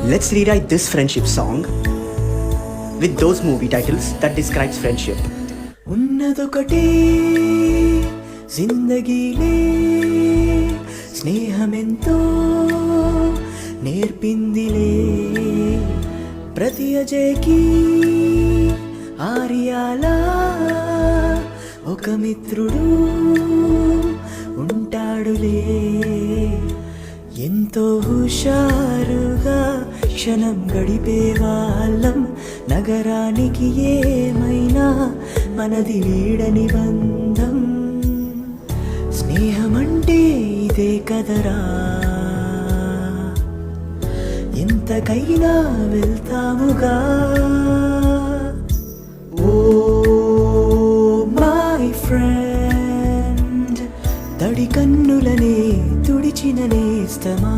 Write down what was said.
Let's rewrite this friendship song with those movie titles that describes friendship. ఉన్నదొకటే జిందగీలే స్నేహమెంతో నేర్పిందిలే ప్రతి అజేకి ఆర్యాలా ఒక మిత్రుడు ఉంటాడులే ఎంతో హుషారుగా క్షణం గడిపే వాళ్ళం నగరానికి ఏమైనా మనది వీడని బంధం స్నేహమంటే ఇదే కదరా ఎంతకైనా వెళ్తాముగా ఓ మై ఫ్రెండ్ తడి కన్నులనే తుడిచిన నేస్తమా